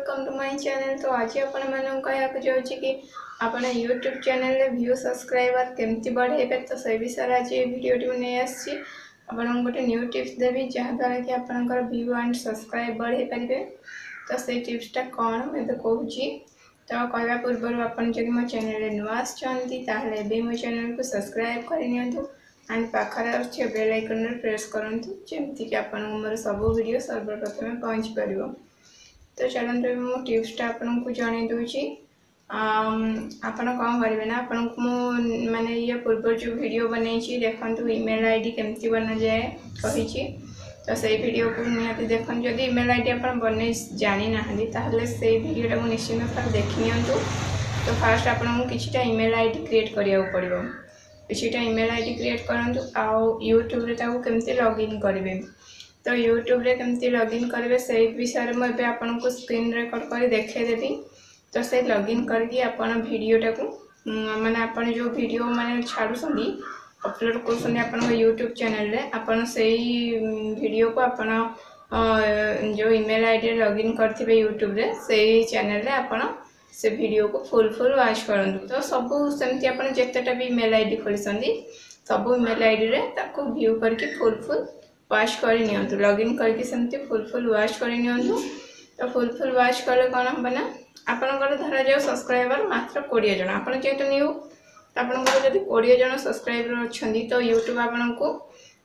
Welcome to my channel. तो आज आपण मानक कहया जाउछि कि आपण यूट्यूब चैनल रे व्यू सब्सक्राइबर केमती बढ़ेबे। तो से विषय आज वीडियो टी नै आछि आपण गोटे न्यू टिप्स देबी जहा द्वारा कि आपनकर व्यू एंड सब्सक्राइब बढ़े परिबे। तो से टिप्सटा कोन मैं कहूछि। तो कहवा पूर्व आपन जदि मो चैनल रे नुआ आछंती ताहले बे मो चैनल को सब्सक्राइब करि नियंतु एंड पाखरे अच्छे बेल आइकन रे प्रेस करंतु जेमति कि आपन मोर सब वीडियो सर्वप्रथम पहुंच परिबो। तो चलते मो टिप्सटा आपन को जणे दूची। आपन कौन करेंगे ना आपन को माने ये पूर्व जो वीडियो बनई देखु ईमेल आईडी केमती बना जाए कही। तो से वीडियो को निहाती देखन जदि ईमेल आईडी आपन बने जानी ना ताहले से वीडियो को निश्चित भाव देखि नियंतु। तो फास्ट आपन को किछटा ईमेल आईडी क्रिएट करिया पड़िबो। किछटा ईमेल आईडी क्रिएट करंतु आ यूट्यूब रे ताको केमती लॉगिन करिवे। तो यूट्यूब रे केमती लॉगिन करेंगे से विषय में एबे आपन को स्क्रीन रिकॉर्ड कर देखे देबी। तो से लॉगिन करके आपन वीडियोटा को माने आपन जो वीडियो माने छाडुसंदी अपलोड करसंदी आपन यूट्यूब चैनल रे आपन सेही वीडियो को आपन जो ईमेल आईडी लॉगिन करथिबे यूट्यूब रे सेही चैनल रे आपन से वीडियो को फुल वॉच करंतु। तो सब सेमती आपन जेतेटा भी ईमेल आईडी खोलिसंदी सब ईमेल आईडी रे ताको व्यू करके फुल वॉच कर नियंतु। लॉगिन करके सेमती फुल वॉच कर नियंतु। तो फुल वॉच कले कौन हम ना आपनकर धरा जाओ सब्सक्राइबर मात्र 20 जन आपन जेहेतु न्यू आपनकर जदि 20 जन सब्सक्राइबर अच्छी तो यूट्यूब आपन को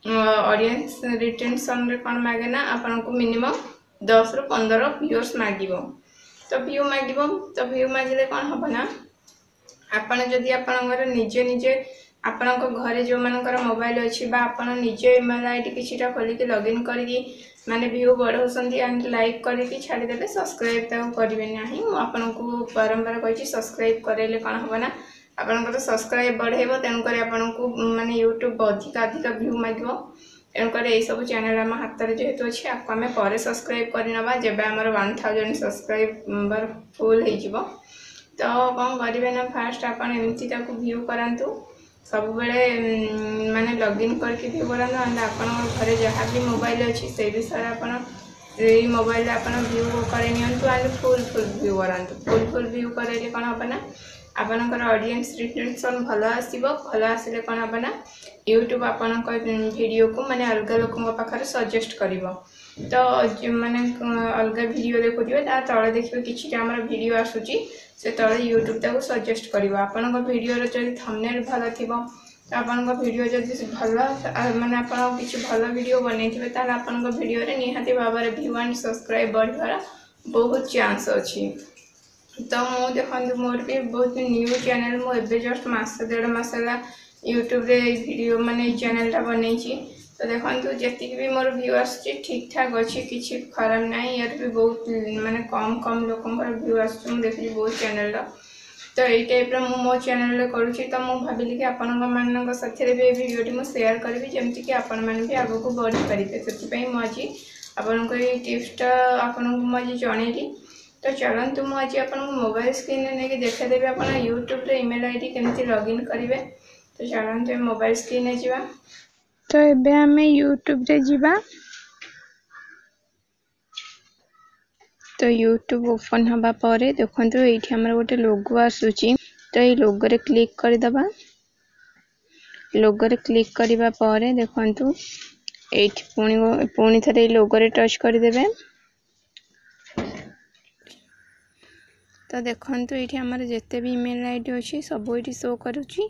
ऑडियंस रिटेंशन रे कौन मागे ना आपन को मिनिमम 10 रु 15 व्यूअर्स मागिबो। तो व्यू मागिबो। तो व्यू मागिले कौन हम ना आपन जदि आपनकर निजे निजे आपनक घरे जो मानकर मोबाइल अच्छी आपन निजे ईमेल आईडी किछिटा खोलिकी लॉगिन करके माने व्यू बढ़ाउसंदी एंड लाइक करके छाड़ी देबे। सब्सक्राइब तो करिवे नाही। मु आपन को बारंबार कहि सब्सक्राइब करेले कोन होबा ना आपनकर सब्सक्राइब बढ़ेबो। तेन करे आपन को माने यूट्यूब अधिक व्यू मागिबो। तेन करे ए सब चैनल हम हाथ रे जेहेतु अछि आपको हमें पर सब्सक्राइब करनबा जेबे हमर 1000 सब्सक्राइबर फुल हे जिवो। तो कौन करेंगे ना फास्ट आपन एमती ताको व्यू करंतु सब बेले माने लॉगिन करके व्यू करंतु एंड आपन घरे जहाँ भी मोबाइल अच्छी से विषय आपन ए मोबाइल आपन व्यू कर नियंतु एंड फुल व्यू करंतु। फुल व्यू करेले कोन होबा ना आपनकर ऑडियंस रिटेंशन भलो आसीबो। भलो आसिले कोन होबा ना यूट्यूब आपनकर वीडियो को माने अलग लोकन पाखरे सजेस्ट करिवो। तो माने अलग वीडियो देखुथिबे ता तळे देखिबे किछिटा हमर वीडियो आसुची से तळे यूट्यूब ताको सजेस्ट करिवो। आपनकर वीडियो रे जदि थंबनेल भलो थिबो तो आपनकर वीडियो जदि भलो माने आपन किछि भलो वीडियो बनैथिबे ता आपनकर वीडियो रे निहाती भाबरे व्यू एंड सब्सक्राइब बढ़िबार बहुत चांस अछि। तो मु देखंतु मोर भी बहुत न्यू चैनल मु एबे जस्ट मास 1.5 मास होला यूट्यूब रे वीडियो माने चैनल टा बनैछि। तो देखंतु जति भी मोर व्यू आछि ठीक ठाक अछि किछि खराब नाही। यार भी बहुत माने कम लोकंकर व्यू आछि मु देखि बहुत चैनल रा। तो यही टाइप मु मो चैनल रे करूछि। तो मु भाबिली कि आपन मानक साथी भी वीडियो टी मु शेयर करबी जेमति कि आपन मान भी आगो को बढ़ी परिबे। सेति पई मु आज आपन को ये टिप्सटा आपन को मु आज जणैली। तो चलतु मु आज आपन मोबाइल स्क्रीन रे नेकी देखा देबे आपन यूट्यूब रे ईमेल आईडी केमती लॉगिन करिवे। तो चलतु मोबाइल स्क्रीन रे जिबा। तो एबे हमें यूट्यूब रे जिबा। तो यूट्यूब ओपन हबा परे देखंतु एठी हमर गोटे लोगो आसुची। तो ये लोगो रे क्लिक कर दबा। लोगो रे क्लिक करिबा परे देखंतु एठी पुणी थरे लोगो रे टच कर देबे। तो देखंतु एठी हमर जेते भी ईमेल आईडी अछि सब एठी शो करूची।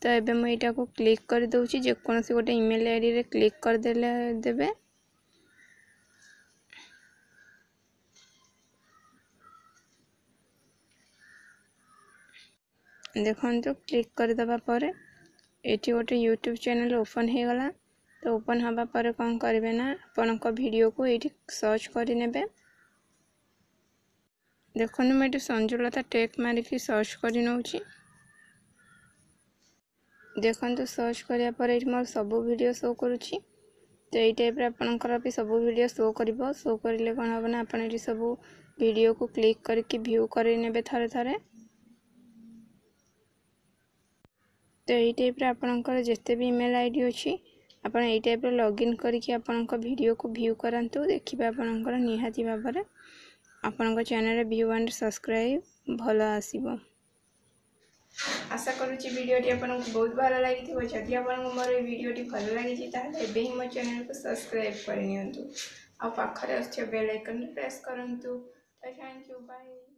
तो एबे म एटा को क्लिक कर दउची जे कोनोसी गोटे ईमेल आईडी रे क्लिक कर देबे। देखंतु क्लिक कर दबा परे एठी गोटे यूट्यूब चैनल ओपन हे गला। तो ओपन हबा परे कोन करबे ना आपन को वीडियो को एठी सर्च करि नेबे। देखंतु मैं संजुलता टेक मारिकी सर्च करि नउची। देखंतु सर्च करिया पर एठी मोर सब वीडियो शो करूची। तो यही टाइप रे आपनकर भी सब वीडियो शो करिवो। शो करिले कोन होबा ना आपन एठी सब वीडियो को क्लिक करके व्यू करि नेबे थरे थरे। तो यही टाइप रे आपनकर जेते भी ईमेल आईडी अछि आपन एही टाइप रे लॉगिन करके आपनकर वीडियो को व्यू करंतु। देखिबे आपनकर निहाती भाबरे आपन चैनल व्यू एंड सब्सक्राइब भल आसीबो। आशा करूँगी वीडियोटी आपको बहुत भल लगी। जदि आपको मोर वीडियोटी भल लगी ताले मो चैनल को सब्सक्राइब करनी आ पाखरे अच्छे बेल आइकन प्रेस करूँ। तो थैंक यू, बाय।